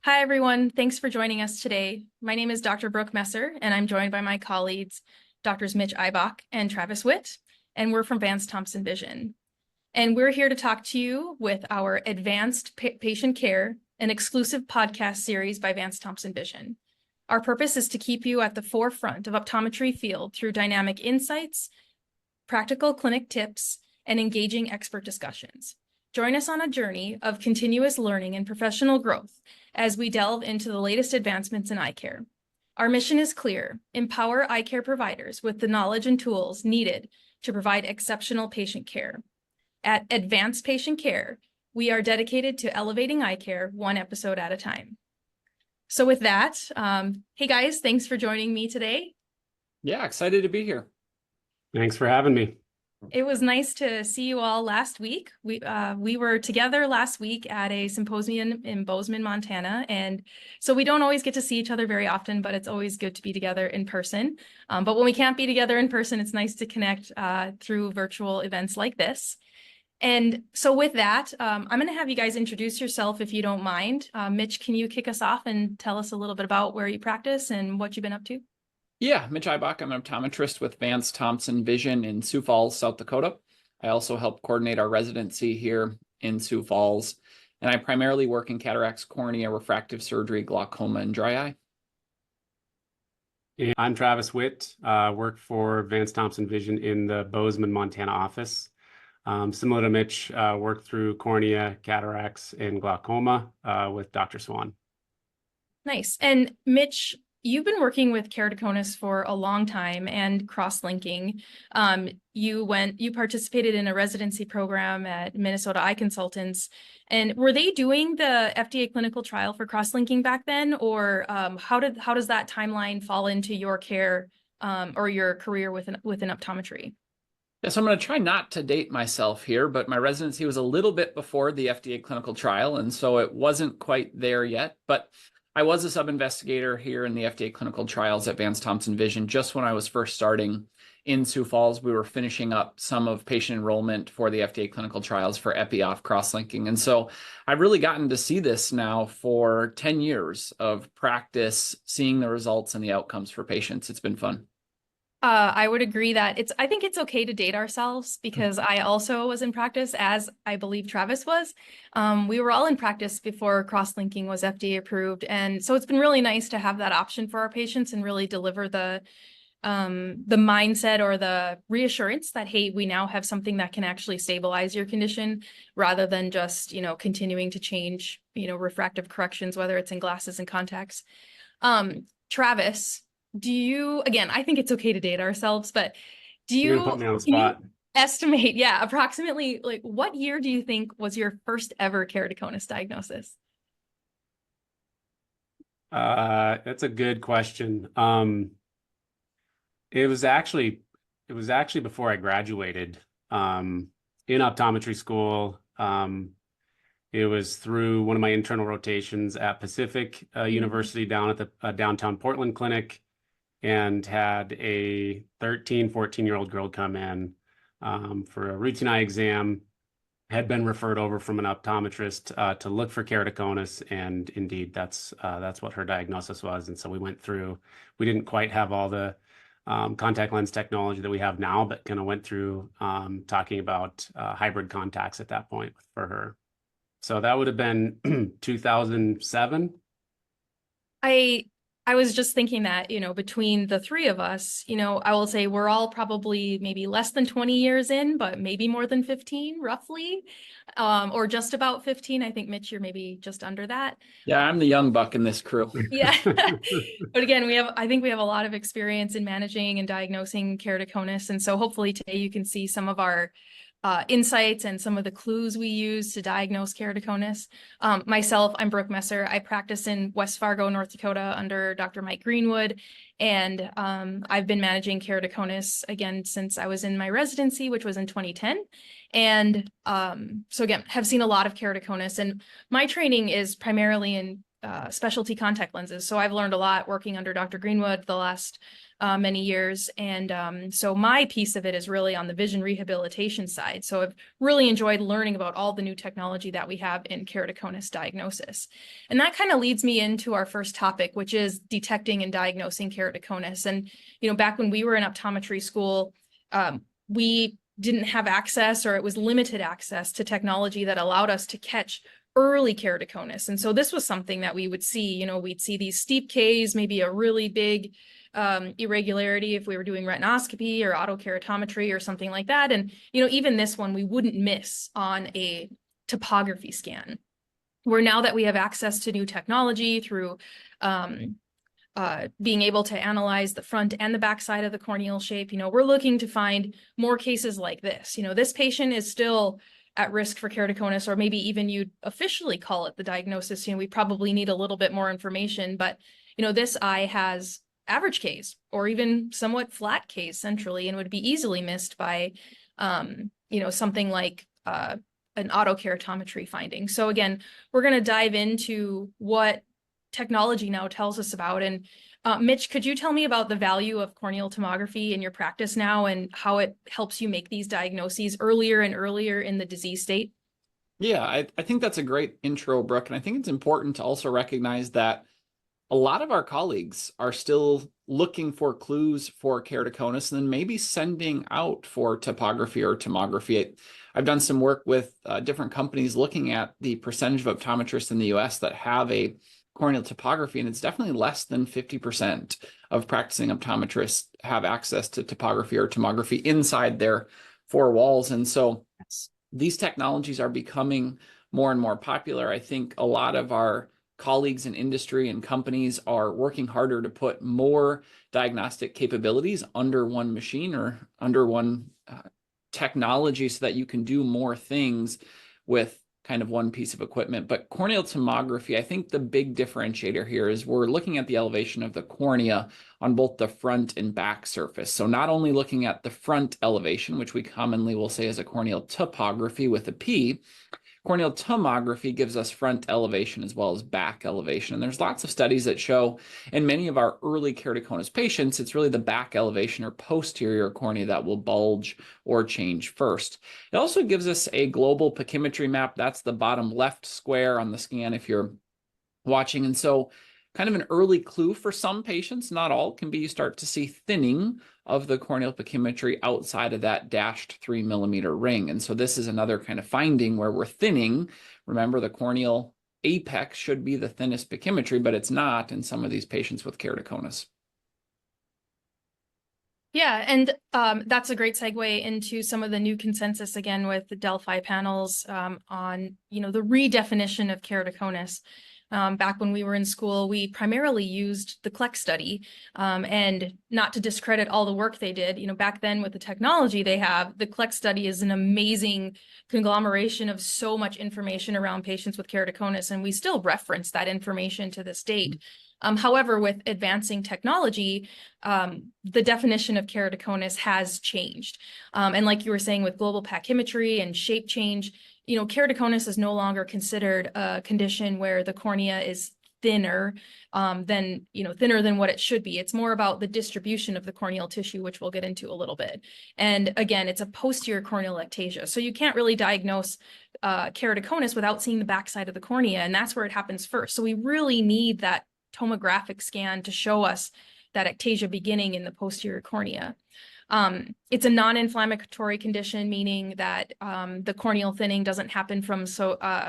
Hi, everyone. Thanks for joining us today. My name is Dr. Brooke Messer, and I'm joined by my colleagues, Drs. Mitch Eibach and Travis Witt, and we're from Vance Thompson Vision. And we're here to talk to you with our Advanced Patient Care, an exclusive podcast series by Vance Thompson Vision. Our purpose is to keep you at the forefront of optometry field through dynamic insights, practical clinic tips, and engaging expert discussions. Join us on a journey of continuous learning and professional growth as we delve into the latest advancements in eye care. Our mission is clear: empower eye care providers with the knowledge and tools needed to provide exceptional patient care. At Advanced Patient Care, we are dedicated to elevating eye care one episode at a time. So with that, hey guys, thanks for joining me today. Yeah, excited to be here. Thanks for having me. It was nice to see you all last week. We were together last week at a symposium in Bozeman, Montana. And so we don't always get to see each other very often, but it's always good to be together in person. But when we can't be together in person, it's nice to connect through virtual events like this. And so with that, I'm going to have you guys introduce yourself if you don't mind. Mitch, can you kick us off and tell us a little bit about where you practice and what you've been up to? Yeah, Mitch Eibach. I'm an optometrist with Vance Thompson Vision in Sioux Falls, South Dakota. I also help coordinate our residency here in Sioux Falls, and I primarily work in cataracts, cornea, refractive surgery, glaucoma, and dry eye. And I'm Travis Witt, work for Vance Thompson Vision in the Bozeman, Montana office. Similar to Mitch, worked through cornea, cataracts, and glaucoma with Dr. Swan. Nice. And Mitch, you've been working with keratoconus for a long time and cross-linking. You participated in a residency program at Minnesota Eye Consultants. And were they doing the FDA clinical trial for cross-linking back then? Or how does that timeline fall into your care or your career within optometry? Yeah, so I'm going to try not to date myself here, but my residency was a little bit before the FDA clinical trial, and so it wasn't quite there yet. But I was a sub-investigator here in the FDA clinical trials at Vance Thompson Vision. Just when I was first starting in Sioux Falls, we were finishing up some of patient enrollment for the FDA clinical trials for epi-off cross-linking. And so I've really gotten to see this now for 10 years of practice, seeing the results and the outcomes for patients. It's been fun. I would agree that I think it's okay to date ourselves because I also was in practice, as I believe Travis was. We were all in practice before cross-linking was FDA approved. And so it's been really nice to have that option for our patients and really deliver the mindset or the reassurance that, hey, we now have something that can actually stabilize your condition rather than just, continuing to change, refractive corrections, whether it's in glasses and contacts. Travis, again, I think it's okay to date ourselves, but You're gonna put me on the spot. Estimate, approximately, like, what year do you think was your first ever keratoconus diagnosis? That's a good question. It was actually before I graduated in optometry school. It was through one of my internal rotations at Pacific University down at the downtown Portland clinic, and had a 13, 14-year-old girl come in for a routine eye exam, had been referred over from an optometrist to look for keratoconus, and indeed that's what her diagnosis was. And so we went through, we didn't quite have all the contact lens technology that we have now, but kind of went through talking about hybrid contacts at that point for her. So that would have been 2007. I was just thinking that, between the three of us, I will say we're all probably maybe less than 20 years in, but maybe more than 15 roughly, or just about 15. I think, Mitch, you're maybe just under that. Yeah, I'm the young buck in this crew. Yeah. But again, I think we have a lot of experience in managing and diagnosing keratoconus. And so hopefully today you can see some of our insights and some of the clues we use to diagnose keratoconus. Myself, I'm Brooke Messer. I practice in West Fargo, North Dakota under Dr. Mike Greenwood. And I've been managing keratoconus again since I was in my residency, which was in 2010. And so again, have seen a lot of keratoconus. And my training is primarily in specialty contact lenses. So I've learned a lot working under Dr. Greenwood the last many years. And so my piece of it is really on the vision rehabilitation side. So I've really enjoyed learning about all the new technology that we have in keratoconus diagnosis. And that kind of leads me into our first topic, which is detecting and diagnosing keratoconus. And, back when we were in optometry school, we didn't have access, or it was limited access to technology that allowed us to catch early keratoconus. And so this was something that we would see, we'd see these steep Ks, maybe a really big irregularity if we were doing retinoscopy or autokeratometry or something like that. And, even this one we wouldn't miss on a topography scan. Where now that we have access to new technology through being able to analyze the front and the back side of the corneal shape, we're looking to find more cases like this. This patient is still at risk for keratoconus, or maybe even you'd officially call it the diagnosis. We probably need a little bit more information, but, this eye has average Ks or even somewhat flat Ks centrally, and would be easily missed by, something like an autokeratometry finding. So again, we're going to dive into what technology now tells us about. And Mitch, could you tell me about the value of corneal tomography in your practice now and how it helps you make these diagnoses earlier and earlier in the disease state? Yeah, I think that's a great intro, Brooke. And I think it's important to also recognize that a lot of our colleagues are still looking for clues for keratoconus and then maybe sending out for topography or tomography. I've done some work with different companies looking at the percentage of optometrists in the US that have a corneal topography, and it's definitely less than 50% of practicing optometrists have access to topography or tomography inside their four walls. And so these technologies are becoming more and more popular. I think a lot of our colleagues in industry and companies are working harder to put more diagnostic capabilities under one machine or under one technology so that you can do more things with kind of one piece of equipment. But corneal tomography, I think the big differentiator here is we're looking at the elevation of the cornea on both the front and back surface. So not only looking at the front elevation, which we commonly will say is a corneal topography with a P, corneal tomography gives us front elevation as well as back elevation. And there's lots of studies that show in many of our early keratoconus patients, it's really the back elevation or posterior cornea that will bulge or change first. It also gives us a global pachymetry map. That's the bottom left square on the scan if you're watching. And so kind of an early clue for some patients, not all, can be you start to see thinning of the corneal pachymetry outside of that dashed 3 millimeter ring. And so this is another kind of finding where we're thinning. Remember, the corneal apex should be the thinnest pachymetry, but it's not in some of these patients with keratoconus. Yeah, and that's a great segue into some of the new consensus again with the Delphi panels on, the redefinition of keratoconus. Back when we were in school, we primarily used the CLEC study, and not to discredit all the work they did, back then with the technology they have, the CLEC study is an amazing conglomeration of so much information around patients with keratoconus, and we still reference that information to this date. However, with advancing technology, the definition of keratoconus has changed. And like you were saying with global pachymetry and shape change, keratoconus is no longer considered a condition where the cornea is thinner than what it should be. It's more about the distribution of the corneal tissue, which we'll get into a little bit. And again, it's a posterior corneal ectasia. So you can't really diagnose keratoconus without seeing the backside of the cornea, and that's where it happens first. So we really need that tomographic scan to show us that ectasia beginning in the posterior cornea. It's a non-inflammatory condition, meaning that the corneal thinning doesn't happen from,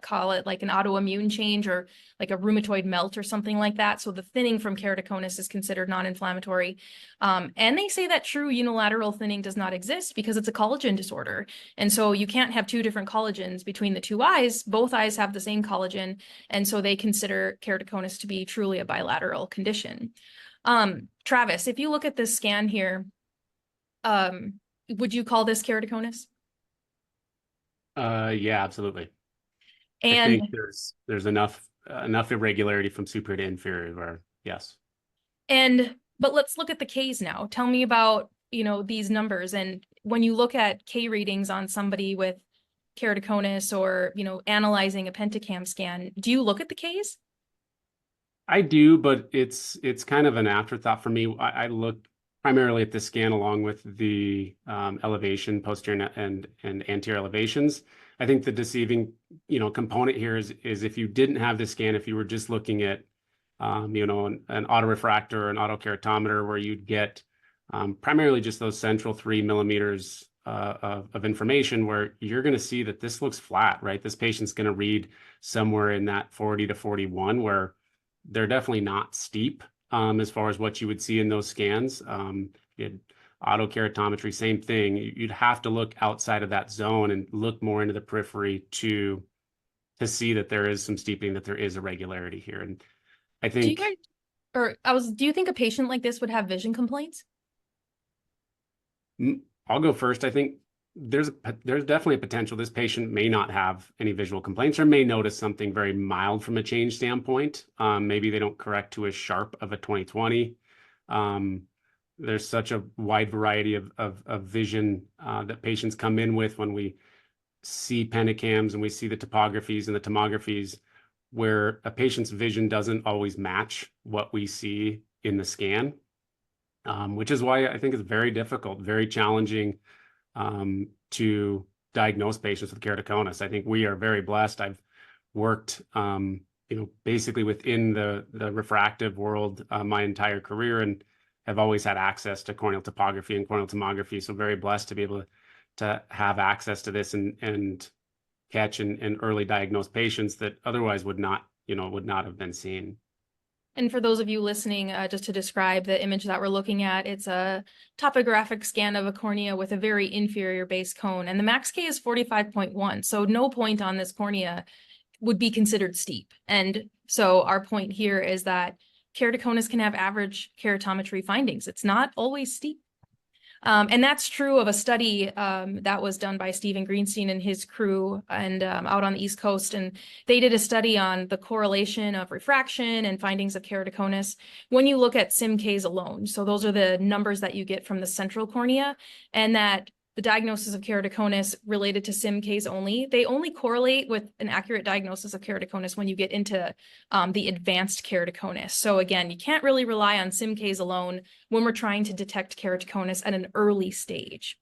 call it like an autoimmune change or like a rheumatoid melt or something like that. So the thinning from keratoconus is considered non-inflammatory. And they say that true unilateral thinning does not exist because it's a collagen disorder. And so you can't have two different collagens between the two eyes. Both eyes have the same collagen. And so they consider keratoconus to be truly a bilateral condition. Travis, if you look at this scan here, would you call this keratoconus? Yeah, absolutely. And I think there's enough irregularity from superior to inferior where, yes. But let's look at the Ks now. Tell me about, these numbers. And when you look at K readings on somebody with keratoconus or, analyzing a pentacam scan, do you look at the Ks? I do, but it's kind of an afterthought for me. I look primarily at the scan along with the elevation, posterior and anterior elevations. I think the deceiving, component here is if you didn't have the scan, if you were just looking at, an autorefractor or an autokeratometer where you'd get primarily just those central 3 millimeters of information, where you're going to see that this looks flat, right? This patient's going to read somewhere in that 40 to 41, where they're definitely not steep as far as what you would see in those scans. Autokeratometry, same thing. You'd have to look outside of that zone and look more into the periphery to see that there is some steeping, that there is irregularity here. And I Do you think guys, do you think a patient like this would have vision complaints? I'll go first. I think there's definitely a potential this patient may not have any visual complaints or may notice something very mild from a change standpoint. Maybe they don't correct to as sharp of a 20/20. There's such a wide variety of vision that patients come in with when we see penticams and we see the topographies and the tomographies, where a patient's vision doesn't always match what we see in the scan, which is why I think it's very difficult, very challenging to diagnose patients with keratoconus. I think we are very blessed. I've worked, basically within the refractive world my entire career, and have always had access to corneal topography and corneal tomography. So very blessed to be able to have access to this and catch and early diagnose patients that otherwise would not have been seen. And for those of you listening, just to describe the image that we're looking at, it's a topographic scan of a cornea with a very inferior base cone, and the max K is 45.1. So no point on this cornea would be considered steep. And so our point here is that keratoconus can have average keratometry findings. It's not always steep. And that's true of a study that was done by Stephen Greenstein and his crew and out on the East Coast. And they did a study on the correlation of refraction and findings of keratoconus when you look at SIM-Ks alone. So those are the numbers that you get from the central cornea, and that the diagnosis of keratoconus related to SIM-Ks only. They only correlate with an accurate diagnosis of keratoconus when you get into the advanced keratoconus. So again, you can't really rely on SIM-Ks alone when we're trying to detect keratoconus at an early stage.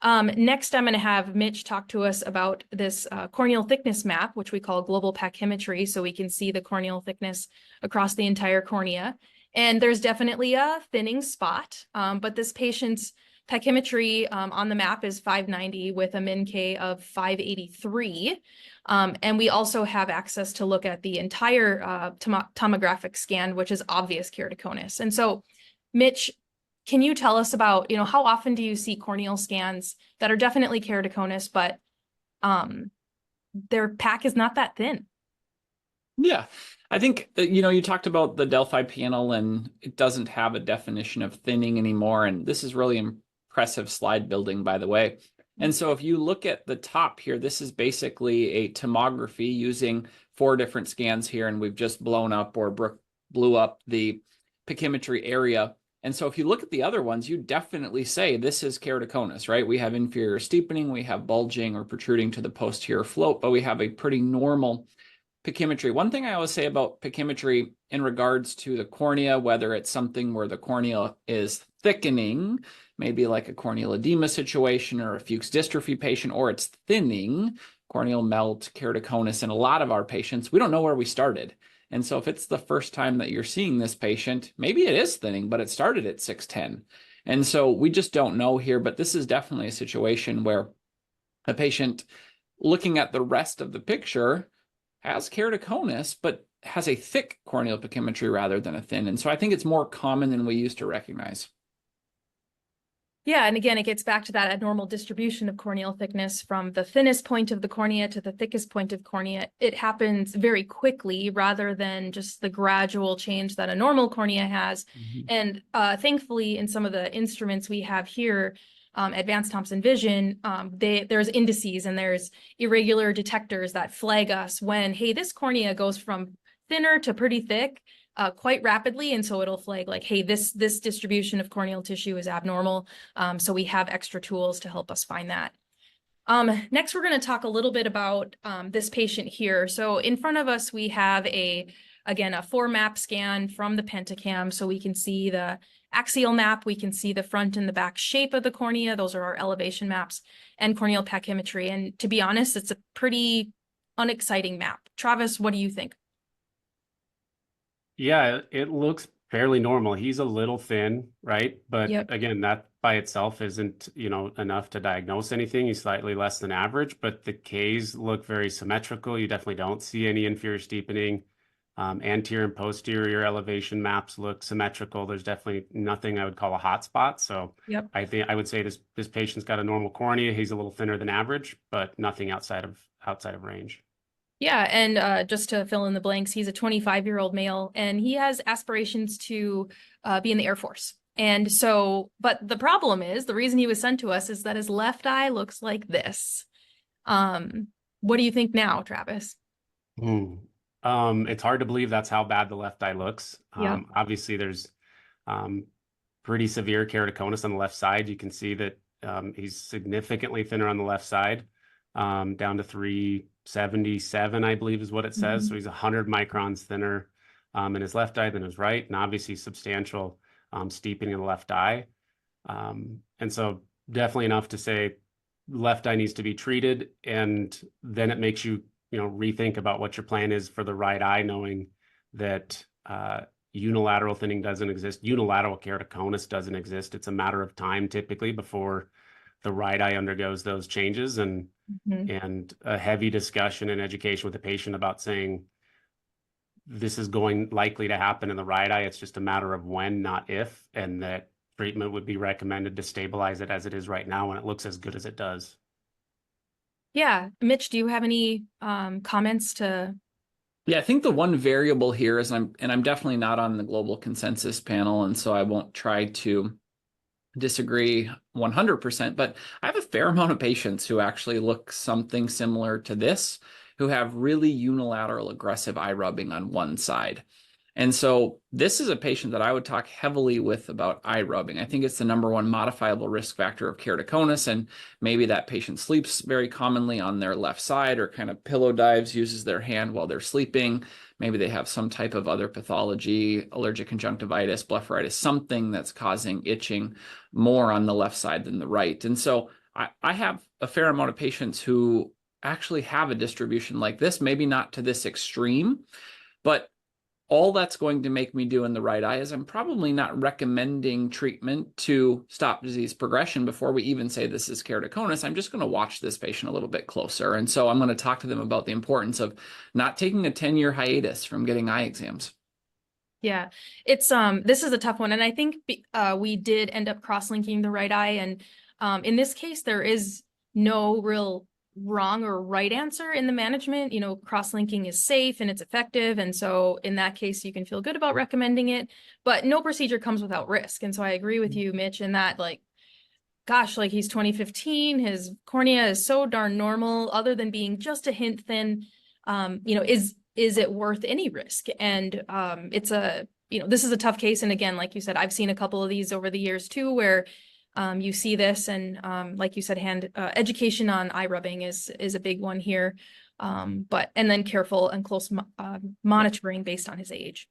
Next, I'm going to have Mitch talk to us about this corneal thickness map, which we call global pachymetry, so we can see the corneal thickness across the entire cornea. And there's definitely a thinning spot, but this patient's pachymetry on the map is 590 with a min K of 583. And we also have access to look at the entire tomographic scan, which is obvious keratoconus. And so, Mitch, can you tell us about, how often do you see corneal scans that are definitely keratoconus, but their pack is not that thin? Yeah, I think, you talked about the Delphi panel, and it doesn't have a definition of thinning anymore. And this is really impressive slide building, by the way. And so if you look at the top here, this is basically a tomography using 4 different scans here, and we've just blown up, or Brooke blew up, the pachymetry area. And so if you look at the other ones, you definitely say this is keratoconus, right? We have inferior steepening, we have bulging or protruding to the posterior float, but we have a pretty normal pachymetry. One thing I always say about pachymetry in regards to the cornea, whether it's something where the cornea is thickening, maybe like a corneal edema situation or a Fuchs dystrophy patient, or it's thinning, corneal melt, keratoconus, in a lot of our patients, we don't know where we started. And so if it's the first time that you're seeing this patient, maybe it is thinning, but it started at 610. And so we just don't know here, but this is definitely a situation where a patient, looking at the rest of the picture, has keratoconus, but has a thick corneal pachymetry rather than a thin. And so I think it's more common than we used to recognize. Yeah, and again, it gets back to that abnormal distribution of corneal thickness from the thinnest point of the cornea to the thickest point of cornea. It happens very quickly rather than just the gradual change that a normal cornea has. And thankfully, in some of the instruments we have here, Advanced Thompson Vision, there's indices and there's irregular detectors that flag us when, hey, this cornea goes from thinner to pretty thick quite rapidly, and so it'll flag like, hey, this distribution of corneal tissue is abnormal. So we have extra tools to help us find that. Next, we're going to talk a little bit about this patient here. So in front of us, we have a again, a 4-map scan from the pentacam. So we can see the axial map, we can see the front and the back shape of the cornea. Those are our elevation maps, and corneal pachymetry. And to be honest, it's a pretty unexciting map. Travis, what do you think? Yeah, it looks fairly normal. He's a little thin, right? But Yep. again, that by itself isn't, enough to diagnose anything. He's slightly less than average, but the Ks look very symmetrical. You definitely don't see any inferior steepening. Anterior and posterior elevation maps look symmetrical. There's definitely nothing I would call a hot spot. So Yep. I think I would say this patient's got a normal cornea. He's a little thinner than average, but nothing outside of range. Yeah, and just to fill in the blanks, he's a 25-year-old male, and he has aspirations to be in the Air Force. And so, but the problem is, the reason he was sent to us is that his left eye looks like this. What do you think now, Travis? It's hard to believe that's how bad the left eye looks. Yeah. Obviously, there's pretty severe keratoconus on the left side. You can see that he's significantly thinner on the left side, down to 377, I believe is what it says. So he's 100 microns thinner in his left eye than his right, and obviously substantial steepening in the left eye. And so definitely enough to say left eye needs to be treated, and then it makes you rethink about what your plan is for the right eye, knowing that unilateral thinning doesn't exist. Unilateral keratoconus doesn't exist. It's a matter of time typically before the right eye undergoes those changes, and a heavy discussion and education with the patient about saying this is likely to happen in the right eye. It's just a matter of when, not if, and that treatment would be recommended to stabilize it as it is right now when it looks as good as it does. Yeah. Mitch, do you have any comments to? Yeah, I think the one variable here is I'm definitely not on the global consensus panel, and so I won't try to disagree 100%, but I have a fair amount of patients who actually look something similar to this, who have really unilateral aggressive eye rubbing on one side. And so this is a patient that I would talk heavily with about eye rubbing. I think it's the #1 modifiable risk factor of keratoconus, and maybe that patient sleeps very commonly on their left side or kind of pillow dives, uses their hand while they're sleeping. Maybe they have some type of other pathology, allergic conjunctivitis, blepharitis, something that's causing itching more on the left side than the right. And so I have a fair amount of patients who actually have a distribution like this, maybe not to this extreme, but all that's going to make me do in the right eye is I'm probably not recommending treatment to stop disease progression before we even say this is keratoconus. I'm just going to watch this patient a little bit closer. And so I'm going to talk to them about the importance of not taking a 10-year hiatus from getting eye exams. Yeah, it's this is a tough one. And I think we did end up cross-linking the right eye. And in this case, there is no real wrong or right answer in the management. Cross-linking is safe and it's effective. And so in that case, you can feel good about recommending it, but no procedure comes without risk. And so I agree with you, Mitch, in that, like, gosh, like he's 2015, his cornea is so darn normal, other than being just a hint thin. Is it worth any risk? And it's this is a tough case. And again, like you said, I've seen a couple of these over the years too, where you see this, and like you said, education on eye rubbing is a big one here, and then careful and close monitoring based on his age.